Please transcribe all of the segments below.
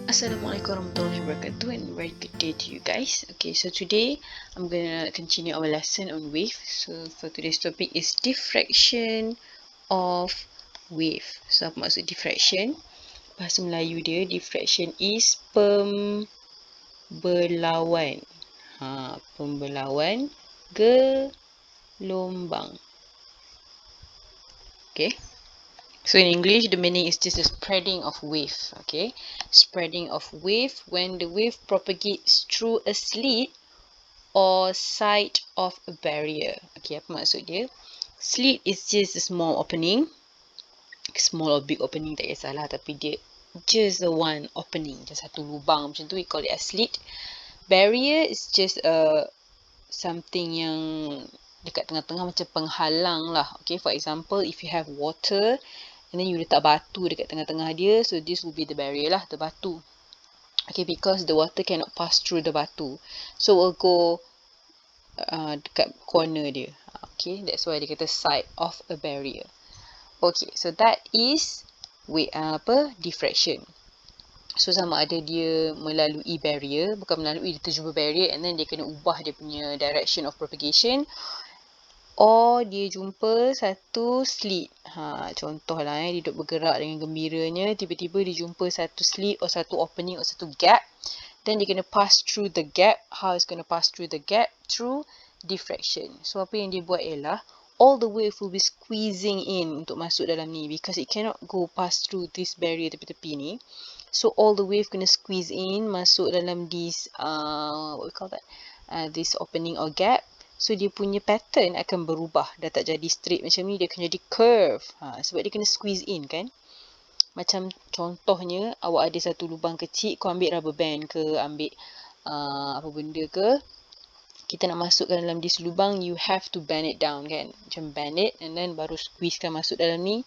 Assalamualaikum warahmatullahi wabarakatuh and very good day to you guys. Okay, so today I'm gonna continue our lesson on wave. So for today's topic is diffraction of wave. So apa maksud diffraction? Bahasa Melayu dia, diffraction is pembelauan. Pembelauan gelombang. Okay. So in English, the meaning is just the spreading of wave. Okay, spreading of wave when the wave propagates through a slit or side of a barrier. Okay, apa maksud dia? Slit is just a small opening, small or big opening tak kisahlah, tapi dia just the one opening, just satu lubang macam tu. We call it a slit. Barrier is just something yang dekat tengah-tengah macam penghalang lah. Okay, for example, if you have water and then you letak batu dekat tengah-tengah dia, so this will be the barrier lah, the batu. Okay, because the water cannot pass through the batu, so will go dekat corner dia. Okay, that's why dia kata side of a barrier. Okay, so that is diffraction. So sama ada dia melalui barrier, bukan melalui, dia terjumpa barrier and then dia kena ubah dia punya direction of propagation, or dia jumpa satu slit. Contohlah dia duduk bergerak dengan gembiranya, tiba-tiba dia jumpa satu slit or satu opening or satu gap, then dia kena pass through the gap. How is going to pass through the gap? Through diffraction. So apa yang dia buat ialah all the wave will be squeezing in untuk masuk dalam ni, because it cannot go past through this barrier tepi-tepi ni. So all the wave kena squeeze in, masuk dalam this what we call that, this opening or gap. So dia punya pattern akan berubah. Dah tak jadi straight macam ni, dia akan jadi curve. Sebab dia kena squeeze in kan. Macam contohnya, awak ada satu lubang kecil, kau ambil rubber band ke, ambil apa benda ke, kita nak masukkan dalam this lubang, you have to bend it down kan. Macam bend it and then baru squeezekan masuk dalam ni.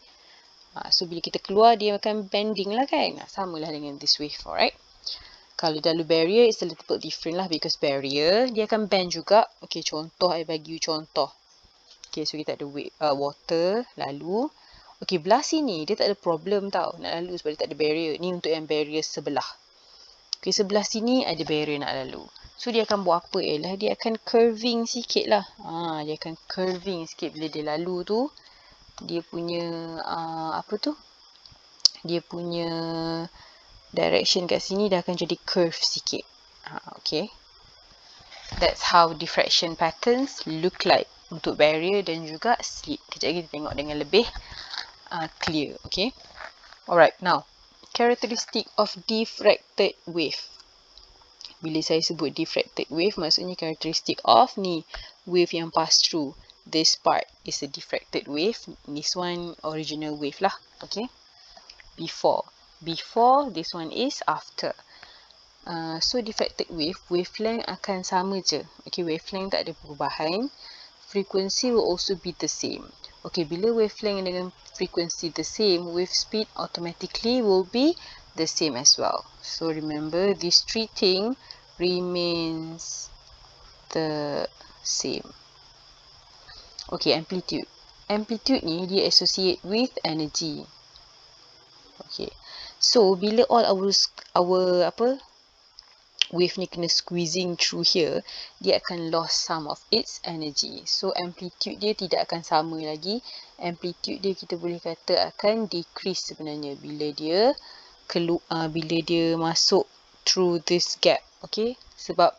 So bila kita keluar, dia akan bending lah kan. Samalah dengan this wave, alright. Kalau dalam barrier, it's a little bit different lah, because barrier, dia akan bend juga. Okay, contoh, I bagi you contoh. Okay, so kita ada water, lalu. Okay, belah sini, dia tak ada problem tau nak lalu sebab dia tak ada barrier. Ni untuk yang barrier sebelah. Okay, sebelah sini ada barrier nak lalu. So, dia akan buat apa? Ialah dia akan curving sikit lah. Dia akan curving sikit bila dia lalu tu. Dia punya, apa tu? Dia punya direction kat sini dah akan jadi curve sikit. Okay. That's how diffraction patterns look like untuk barrier dan juga slit. Kejap lagi kita tengok dengan lebih clear. Okay. Alright, now characteristic of diffracted wave. Bila saya sebut diffracted wave, maksudnya characteristic of ni wave yang pass through. This part is a diffracted wave. This one original wave lah. Okay. Before, this one is after. So diffracted wave, wavelength akan sama je. Okay, wavelength tak ada perubahan. Frequency will also be the same. Okay, bila wavelength dengan frequency the same, wave speed automatically will be the same as well. So remember, these three things remains the same. Okay, amplitude. Amplitude ni dia associate with energy. Okay. So bila all our wave ni kena squeezing through here, dia akan lost some of its energy. So amplitude dia tidak akan sama lagi. Amplitude dia kita boleh kata akan decrease sebenarnya bila dia masuk through this gap. Okay, sebab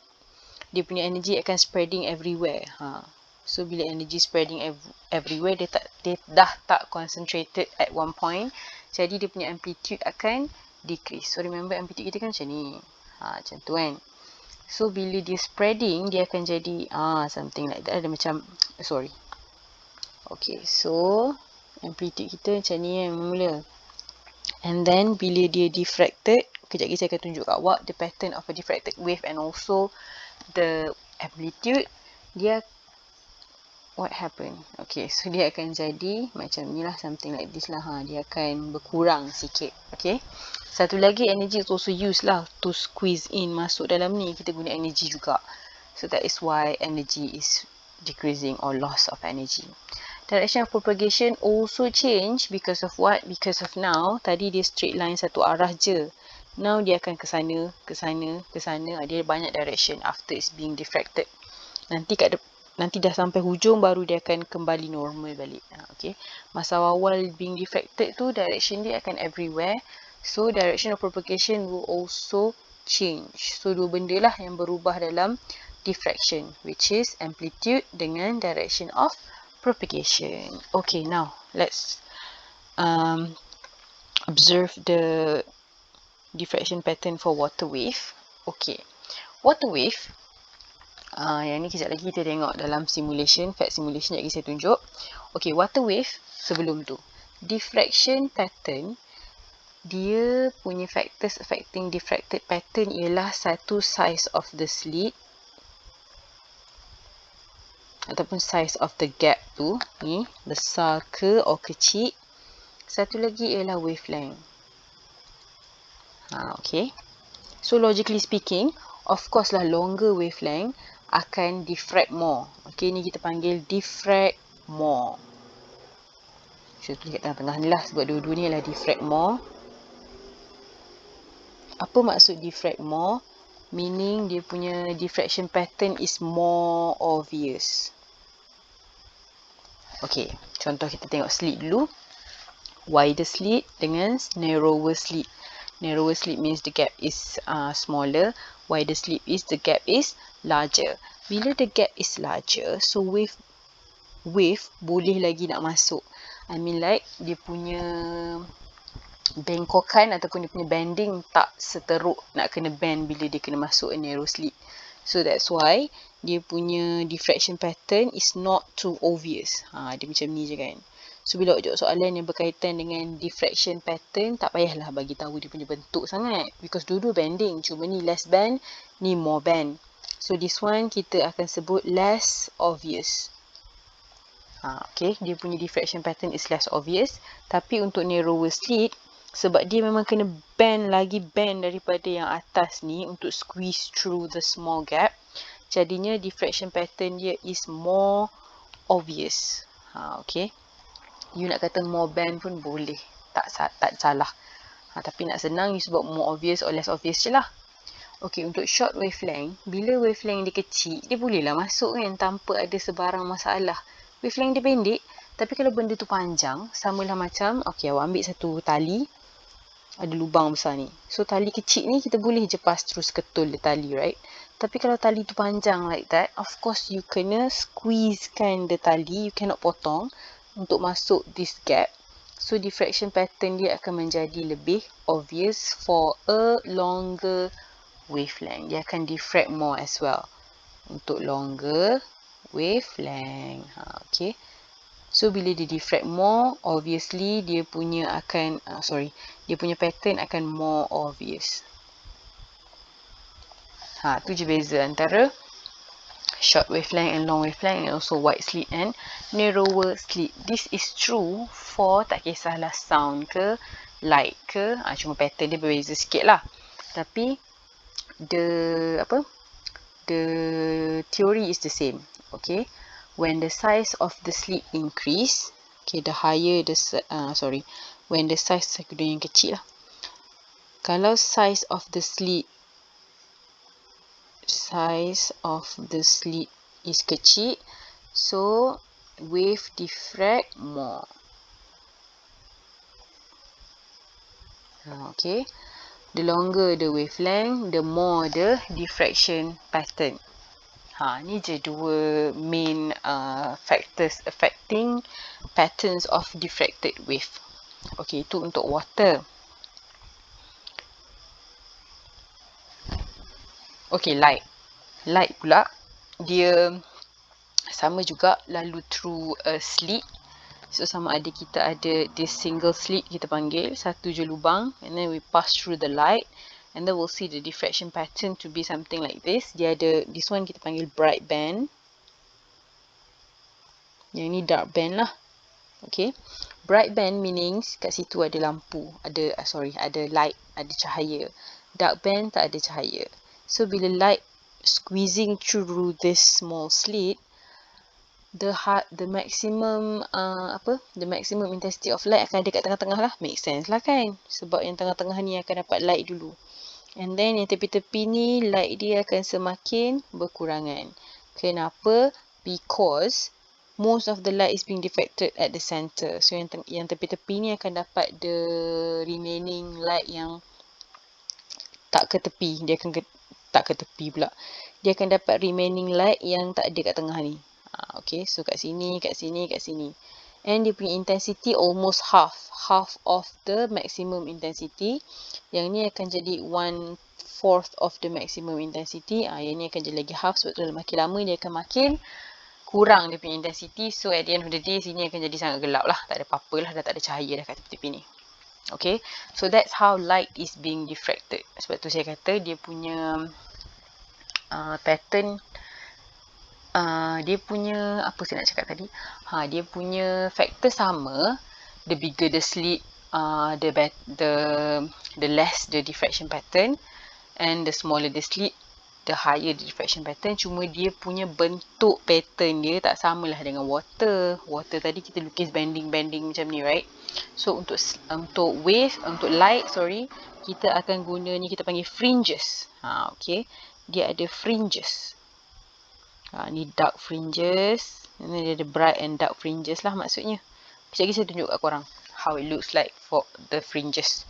dia punya energy akan spreading everywhere. So bila energy spreading everywhere, dia dah tak concentrated at one point. Jadi dia punya amplitude akan decrease. So remember, amplitude kita kan macam ni. Macam tu kan. So bila dia spreading, dia akan jadi something like that. Ada macam, sorry. Okay, so amplitude kita macam ni yang mula. And then bila dia diffracted, kejap lagi saya akan tunjuk kat awak the pattern of a diffracted wave and also the amplitude. Dia what happen? Okay, so dia akan jadi macam ni lah, something like this lah. Dia akan berkurang sikit. Okay. Satu lagi, energy is also used lah to squeeze in masuk dalam ni. Kita guna energy juga. So that is why energy is decreasing or loss of energy. Direction of propagation also change because of what? Because of now, tadi dia straight line satu arah je. Now dia akan ke sana, ke sana, ke sana. Dia banyak direction after it's being diffracted. Nanti dah sampai hujung baru dia akan kembali normal balik. Okay. Masa awal being diffracted tu direction dia akan everywhere. So direction of propagation will also change. So dua benda lah yang berubah dalam diffraction, which is amplitude dengan direction of propagation. Okay, now let's observe the diffraction pattern for water wave. Okay, water wave, yang ni kejap lagi kita tengok dalam simulation, fact simulation lagi saya tunjuk. Okay, water wave sebelum tu. Diffraction pattern, dia punya factors affecting diffracted pattern ialah satu size of the slit ataupun size of the gap tu, ni besar ke atau kecil. Satu lagi ialah wavelength. Okay. So logically speaking, of course lah longer wavelength akan diffract more. Okay, ni kita panggil diffract more. So tulis kat tengah-tengah ni lah sebab dua-dua ni adalah diffract more. Apa maksud diffract more? Meaning dia punya diffraction pattern is more obvious. Okay, contoh kita tengok slit dulu. Wider slit dengan narrower slit. Narrower slit means the gap is smaller. Wider slit is the gap is larger. Bila the gap is larger, so wave boleh lagi nak masuk. I mean like dia punya bengkokan ataupun dia punya bending tak seteruk nak kena bend bila dia kena masuk a narrow slit. So that's why dia punya diffraction pattern is not too obvious. Dia macam ni je kan. So bila awak jawab soalan yang berkaitan dengan diffraction pattern, tak payahlah bagi tahu dia punya bentuk sangat. Because dua-dua bending. Cuma ni less bend, ni more bend. So this one kita akan sebut less obvious. Okay, dia punya diffraction pattern is less obvious. Tapi untuk narrower slit, sebab dia memang kena bend daripada yang atas ni untuk squeeze through the small gap. Jadinya diffraction pattern dia is more obvious. Okay. You nak kata more bend pun boleh. Tak salah. Tapi nak senang, you sebut more obvious or less obvious je lah. Okay, untuk short wavelength, bila wavelength dia kecil, dia bolehlah masuk kan tanpa ada sebarang masalah. Wavelength dia pendek, tapi kalau benda tu panjang, samalah macam, okay, awak ambil satu tali, ada lubang besar ni. So, tali kecil ni kita boleh je pass through seketul the tali, right? Tapi kalau tali tu panjang like that, of course, you kena squeeze kan the tali, you cannot potong untuk masuk this gap. So diffraction pattern dia akan menjadi lebih obvious for a longer wavelength. Dia akan diffract more as well untuk longer wavelength. Okay. So bila dia diffract more, obviously dia punya dia punya pattern akan more obvious. Tu je beza antara short wavelength and long wavelength, and also wide slit and narrower slit. This is true for tak kisahlah sound ke, light ke, cuma pattern dia berbeza sikit lah. Tapi the theory is the same. Okay, when the size of the slit increase, okay, the higher the when the size yang kecil lah. Kalau size of the slit is kecil, so wave diffract more. Okay, the longer the wavelength, the more the diffraction pattern. Ni je dua main factors affecting patterns of diffracted wave. Okay, itu untuk water. Okay, light. Light pula, dia sama juga lalu through a slit. So, sama ada kita ada this single slit kita panggil, satu je lubang, and then we pass through the light, and then we'll see the diffraction pattern to be something like this. Dia ada, this one kita panggil bright band. Yang ni dark band lah. Okay. Bright band means kat situ ada lampu, ada light, ada cahaya. Dark band tak ada cahaya. So, bila light squeezing through this small slit, the maximum the maximum intensity of light akan ada kat tengah-tengah lah. Make sense lah kan? Sebab yang tengah-tengah ni akan dapat light dulu. And then yang tepi-tepi ni light dia akan semakin berkurangan. Kenapa? Because most of the light is being diffracted at the center. So yang tepi-tepi ni akan dapat the remaining light yang tak ke tepi. Tak ke tepi pula. Dia akan dapat remaining light yang tak ada kat tengah ni. Okay, so kat sini, kat sini, kat sini. And dia punya intensity almost half of the maximum intensity. Yang ni akan jadi 1/4 of the maximum intensity. Yang ni akan jadi lagi half, sebab tu makin lama dia akan makin kurang dia punya intensity. So at the end of the day, sini akan jadi sangat gelap lah. Tak ada apa-apa lah, dah tak ada cahaya dah kat tepi-tepi ni. Okay, so that's how light is being diffracted. Sebab tu saya kata dia punya pattern, dia punya, apa saya nak cakap tadi, dia punya factor sama. The bigger the slit, the less the diffraction pattern, and the smaller the slit, the higher the diffraction pattern. Cuma dia punya bentuk pattern dia tak samalah dengan water. Water tadi kita lukis bending macam ni, right? So untuk wave, untuk light, kita akan guna ni, kita panggil fringes. Okay, dia ada fringes. Ni dark fringes. Ni dia ada bright and dark fringes lah maksudnya. Sekejap lagi saya tunjuk kat korang how it looks like for the fringes.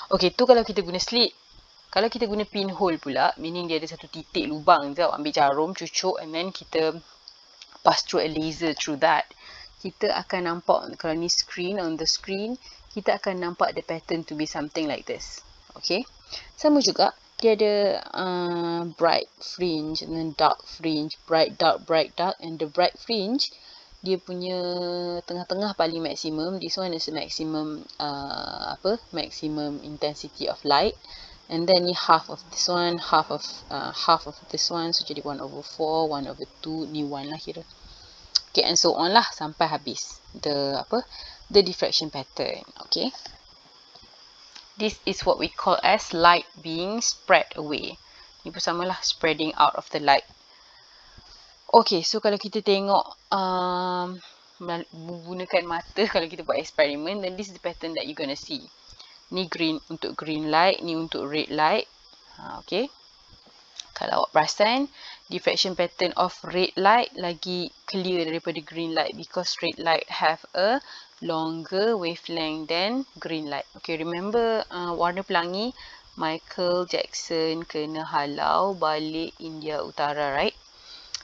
Okay, tu kalau kita guna slit. Kalau kita guna pinhole pula, meaning dia ada satu titik lubang je, ambil jarum, cucuk, and then kita pass through a laser through that. Kita akan nampak, kalau ni screen, on the screen, kita akan nampak the pattern to be something like this. Okay, sama juga, dia ada bright fringe and then dark fringe, bright dark, and the bright fringe dia punya tengah-tengah paling maksimum. This one is the maximum maximum intensity of light, and then ni half of this one, half of this one, so jadi 1/4, 1/2, ni 1 lah kira. Okay, and so on lah sampai habis the diffraction pattern. Okay, this is what we call as light being spread away. Ni pun samalah, spreading out of the light. Okay, so kalau kita tengok menggunakan mata, kalau kita buat eksperimen, then this is the pattern that you gonna see. Ni green untuk green light, ni untuk red light. Okay, kalau awak perasan, diffraction pattern of red light lagi clear daripada green light, because red light have a longer wavelength than green light. Okay, remember warna pelangi, Michael Jackson kena halau balik India Utara, right?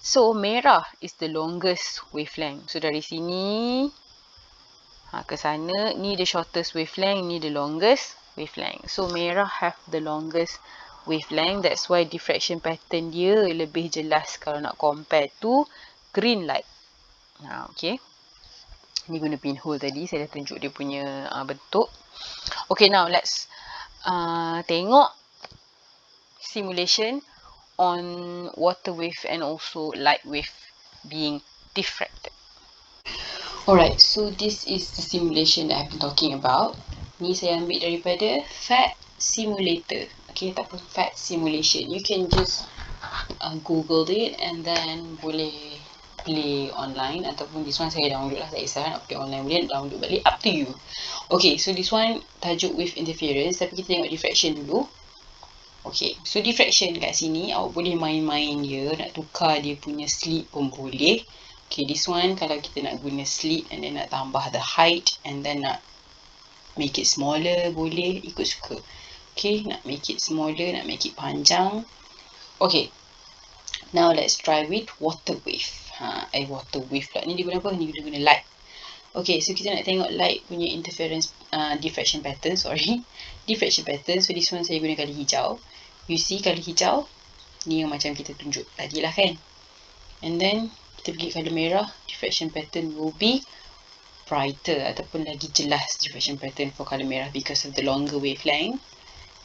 So merah is the longest wavelength. So dari sini ke sana, ni the shortest wavelength, ni the longest wavelength. So merah have the longest wavelength. That's why diffraction pattern dia lebih jelas kalau nak compare to green light. Okay, ni guna pinhole tadi, saya dah tunjuk dia punya bentuk. Okay, now let's tengok simulation on water wave and also light wave being diffracted. Alright, so this is the simulation that I've been talking about. Ni saya ambil daripada FAT simulator. Okay, ataupun FAT simulation. You can just Google it and then boleh play online, ataupun this one saya download lah, saya kisah nak play online boleh, download balik, up to you. Okay, so this one tajuk wave interference, tapi kita tengok diffraction dulu. Okay, so diffraction kat sini awak boleh main-main dia, nak tukar dia punya slit pun boleh. Okay, this one kalau kita nak guna slit and then nak tambah the height and then nak make it smaller, boleh, ikut suka. Okay, nak make it smaller, nak make it panjang. Okay, now let's try with water wave. Water wave pula. Ni dia guna apa? Ni dia guna light. Okay, so kita nak tengok light punya interference, diffraction pattern, diffraction pattern. So this one saya guna kali hijau. You see kali hijau, ni yang macam kita tunjuk tadi lah kan. And then kita pergi kali merah, diffraction pattern will be brighter ataupun lagi jelas diffraction pattern for colour merah because of the longer wavelength.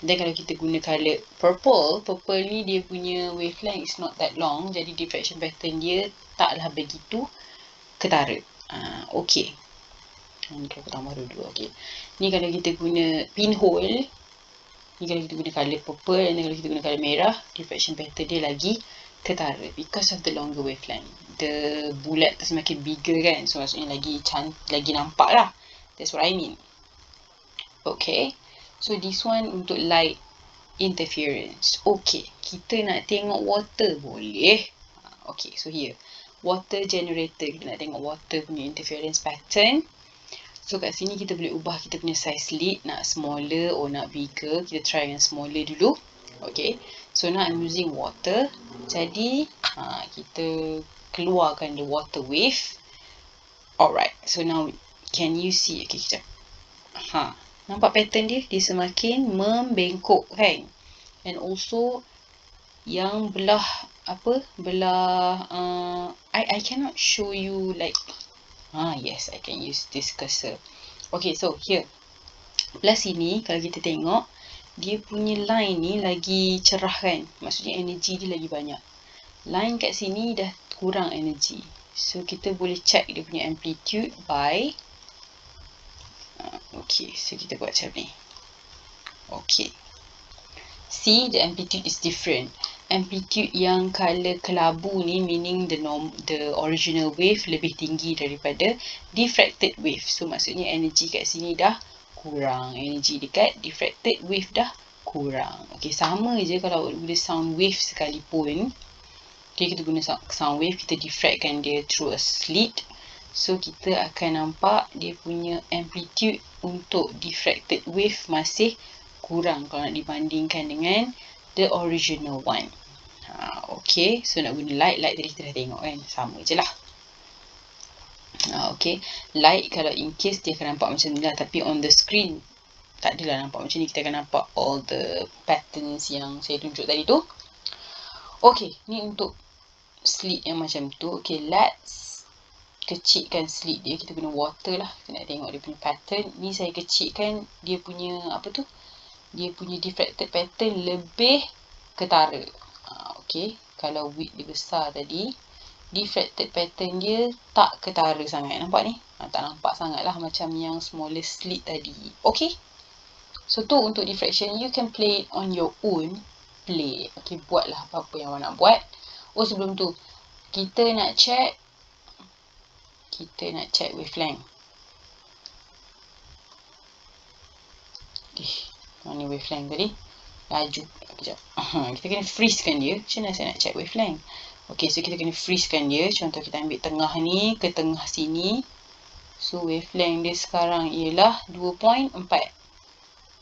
Dan kalau kita guna colour purple ni dia punya wavelength is not that long, jadi diffraction pattern dia taklah begitu ketara. Okay. Ni kalau aku tambah dulu. Okay. Ni kalau kita guna pinhole, ni kalau kita guna colour purple, dan kalau kita guna colour merah, diffraction pattern dia lagi ketara because of the longer wavelength. The bulat tu semakin bigger kan, so maksudnya lagi nampak lah. That's what I mean. Okay, so this one untuk light interference. Okay, kita nak tengok water boleh. Okay, so here water generator, kita nak tengok water punya interference pattern. So kat sini kita boleh ubah kita punya size slit, nak smaller or nak bigger. Kita try yang smaller dulu. Okay, so now I'm using water. Jadi kita keluarkan the water wave. Alright, so now can you see? Okay, kejap. Nampak pattern dia? Dia semakin membengkok kan? And also yang belah I cannot show you like yes, I can use this cursor. Okay, so here belah sini kalau kita tengok dia punya line ni lagi cerah kan, maksudnya energy dia lagi banyak. Line kat sini dah kurang energy, so kita boleh check dia punya amplitude by okay, so kita buat macam ni. Okay, see, the amplitude is different. Amplitude yang color kelabu ni meaning the original wave lebih tinggi daripada diffracted wave. So maksudnya energy kat sini dah kurang, energy dekat diffracted wave dah kurang. Okay, sama je kalau guna sound wave sekalipun. Okay, kita guna sound wave, kita diffractkan dia through a slit. So kita akan nampak dia punya amplitude untuk diffracted wave masih kurang kalau nak dibandingkan dengan the original one. Okay, so nak guna light tadi kita dah tengok kan, sama je lah. Okay, light kalau in case dia akan nampak macam ni lah, tapi on the screen tak adalah nampak macam ni. Kita akan nampak all the patterns yang saya tunjuk tadi tu. Okay, ni untuk slit yang macam tu. Okay, let's kecilkan slit dia. Kita guna water lah, kita nak tengok dia punya pattern. Ni saya kecilkan dia punya dia punya diffracted pattern lebih ketara. Okay, kalau width dia besar tadi, diffracted pattern dia tak ketara sangat. Nampak ni? Tak nampak sangat lah macam yang smallest slit tadi. Okay, so tu untuk diffraction. You can play it on your own. Okay, buatlah apa-apa yang awak nak buat. Oh, sebelum tu kita nak check wavelength. Mana wavelength tadi? Laju. Kejap. Kita kena freeze-kan dia. Macam mana saya nak check wavelength? Okay, so kita kena freeze-kan dia. Contoh kita ambil tengah ni ke tengah sini. So wavelength dia sekarang ialah 2.4.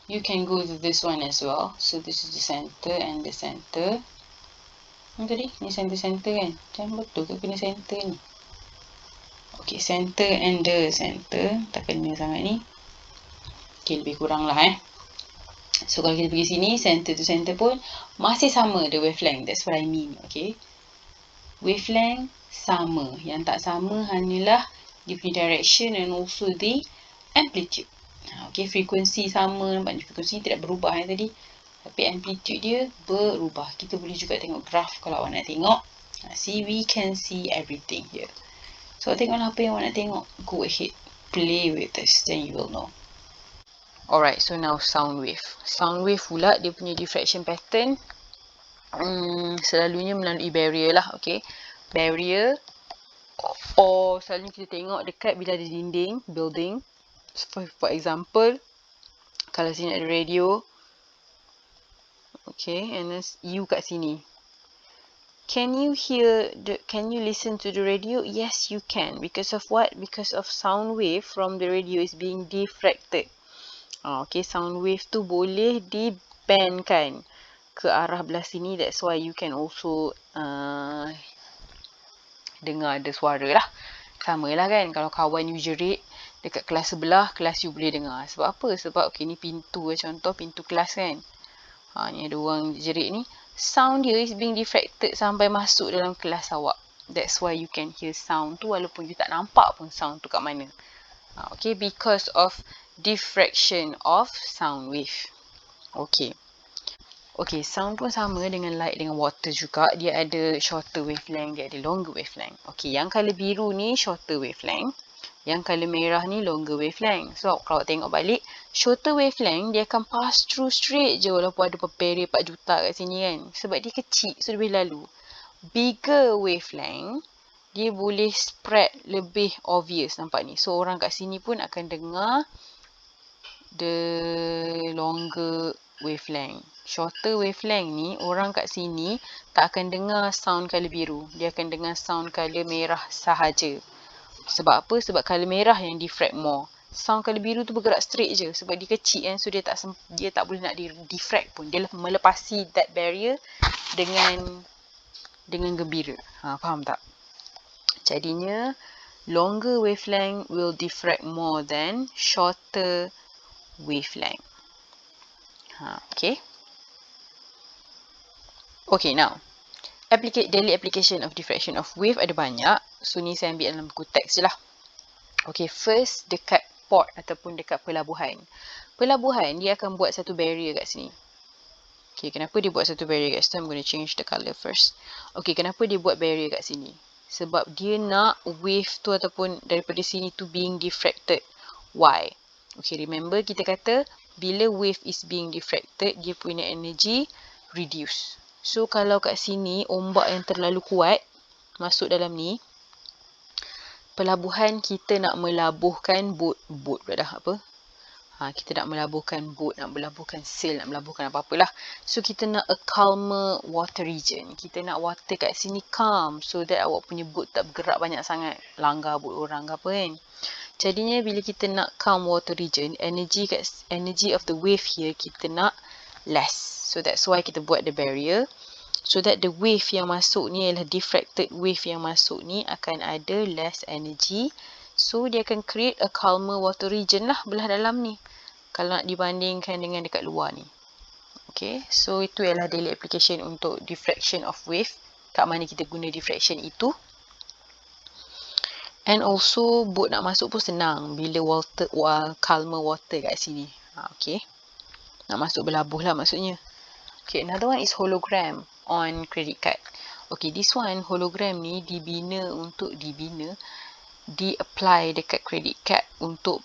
You can go to this one as well. So this is the center and the center. Tadi ni center kan? Macam betul ke kena center ni? Okay, center and the center. Tak kena sangat ni. Okay, lebih kurang lah So kalau kita pergi sini, center to center pun masih sama the wavelength. That's what I mean. Okay, wavelength sama. Yang tak sama hanyalah dia punya direction and also the amplitude. Okay, frekuensi sama. Nampak ni frekuensi tidak berubah tadi, tapi amplitude dia berubah. Kita boleh juga tengok graph kalau awak nak tengok. See, we can see everything here. So tengoklah apa yang awak nak tengok. Go ahead, play with this, then you will know. Alright, so now sound wave. Sound wave pula dia punya diffraction pattern selalunya melalui barrier lah. Okay, barrier, or selalunya kita tengok dekat bila ada dinding building. For example, kalau sini ada radio. Okay, and then you kat sini. Can you listen to the radio? Yes, you can. Because of what? Because of sound wave from the radio is being diffracted. Okay, sound wave tu boleh dibandkan ke arah belah sini. That's why you can also dengar ada suara lah. Sama lah kan, kalau kawan you jerit dekat kelas sebelah, kelas you boleh dengar. Sebab apa? Sebab okay, ni pintu, contoh pintu kelas kan. Ni ada orang jerit ni. Sound dia is being diffracted sampai masuk dalam kelas awak. That's why you can hear sound tu walaupun you tak nampak pun sound tu kat mana. Okay, because of diffraction of sound wave. Okay. Okay, sound pun sama dengan light dengan water juga. Dia ada shorter wavelength, dia ada longer wavelength. Okay, yang colour biru ni shorter wavelength. Yang colour merah ni longer wavelength. So, kalau tengok balik, shorter wavelength dia akan pass through straight je walaupun ada barrier 4 juta kat sini kan. Sebab dia kecil, so dia boleh lalu. bigger wavelength, dia boleh spread lebih obvious, nampak ni. So orang kat sini pun akan dengar the longer wavelength. Shorter wavelength ni, orang kat sini tak akan dengar sound colour biru. Dia akan dengar sound colour merah sahaja. Sebab apa? Sebab colour merah yang diffract more. Sound colour biru tu bergerak straight je. Sebab dia kecil kan. So dia tak boleh nak diffract pun. Dia melepasi that barrier dengan gembira. Faham tak? Jadinya longer wavelength will diffract more than shorter wavelength. Okay. Okay, now. Daily application of diffraction of wave ada banyak. So ni saya ambil dalam buku teks je lah. Okay, first dekat port ataupun dekat pelabuhan. Pelabuhan dia akan buat satu barrier kat sini. Okay, kenapa dia buat satu barrier kat sini? I'm going to change the colour first. Okay, kenapa dia buat barrier kat sini? Sebab dia nak wave tu ataupun daripada sini tu being diffracted. Why? Okay, remember kita kata bila wave is being diffracted, dia punya energy reduce. So, kalau kat sini ombak yang terlalu kuat masuk dalam ni, pelabuhan kita nak melabuhkan boat pula dah apa? Kita nak melabuhkan boat, nak melabuhkan sail, nak melabuhkan apa-apalah. So, kita nak a calmer water region. Kita nak water kat sini calm so that awak punya boat tak bergerak banyak sangat. Langgar boat orang ke apa kan. Jadinya, bila kita nak calm water region, energy of the wave here, kita nak less. So, that's why kita buat the barrier. So that the wave yang masuk ni ialah diffracted wave yang masuk ni akan ada less energy. So, dia akan create a calmer water region lah belah dalam ni. Kalau nak dibandingkan dengan dekat luar ni. Okay, so itu ialah daily application untuk diffraction of wave. Kat mana kita guna diffraction itu. And also, boat nak masuk pun senang bila calmer water kat sini. Okay, nak masuk berlabuh lah maksudnya. Okay, another one is hologram on credit card. Okay, this one hologram ni di-apply dekat credit card untuk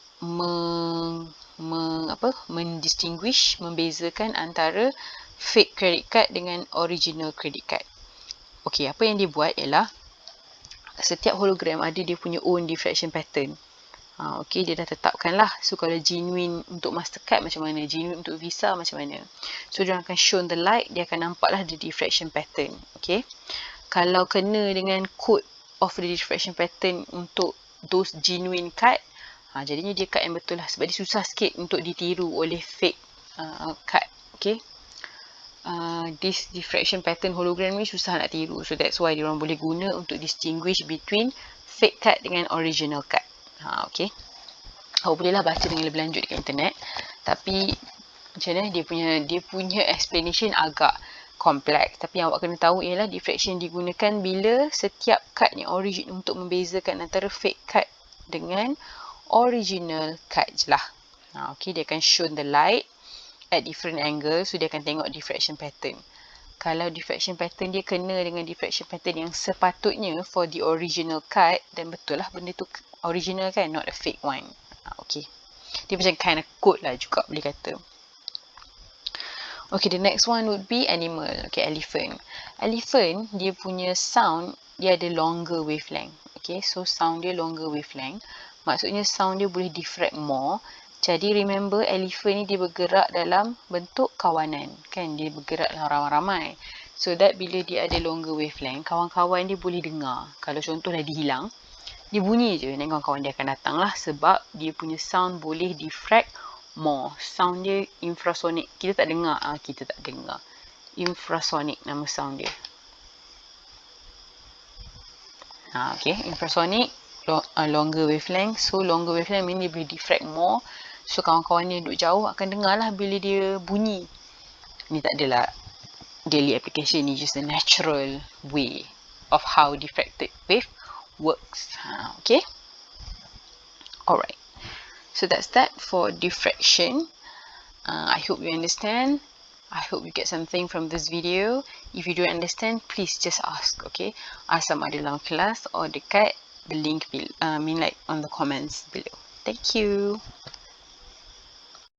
mendistinguish, membezakan antara fake credit card dengan original credit card. Okay, apa yang dia buat ialah setiap hologram ada dia punya own diffraction pattern. Okay, dia dah tetapkan lah. So, kalau genuine untuk Mastercard macam mana? Genuine untuk Visa macam mana? So, dia akan show the light, dia akan nampak lah the diffraction pattern. Okay. Kalau kena dengan code of the diffraction pattern untuk those genuine card, jadinya dia card yang betul lah. Sebab dia susah sikit untuk ditiru oleh fake card. Okay. This diffraction pattern hologram ni susah nak tiru. So, that's why diorang boleh guna untuk distinguish between fake card dengan original card. Okay. Awak bolehlah baca dengan lebih lanjut dekat internet. Tapi macam mana dia punya explanation agak kompleks. Tapi yang awak kena tahu ialah diffraction digunakan bila setiap card yang origin untuk membezakan antara fake card dengan original card je lah. Okay, dia akan show the light at different angles. So dia akan tengok diffraction pattern. Kalau diffraction pattern dia kena dengan diffraction pattern yang sepatutnya for the original card, dan betul lah benda tu original kan, not a fake one. Okay. Dia macam kind of code lah juga boleh kata. Okay, the next one would be animal. Okay, elephant. Elephant, dia punya sound, dia ada longer wavelength. Okay, so sound dia longer wavelength. Maksudnya sound dia boleh diffract more. Jadi remember, elephant ni dia bergerak dalam bentuk kawanan. Kan, dia bergerak dalam ramai-ramai. So that bila dia ada longer wavelength, kawan-kawan dia boleh dengar. Kalau contohlah dia hilang, dia bunyi je, dan kawan-kawan dia akan datang lah. Sebab dia punya sound boleh diffract more. Sound dia infrasonic. Kita tak dengar. Infrasonic nama sound dia. Okay, infrasonic, longer wavelength. So longer wavelength mean dia boleh diffract more. So kawan-kawan dia duduk jauh akan dengar lah bila dia bunyi. Ni tak adalah daily application, ni just a natural way of how diffracted wave works. Okay. Alright. So that's that for diffraction. I hope you understand. I hope you get something from this video. If you don't understand, please just ask. Okay. Ask sama ada dalam kelas or dekat the link below. Like on the comments below. Thank you.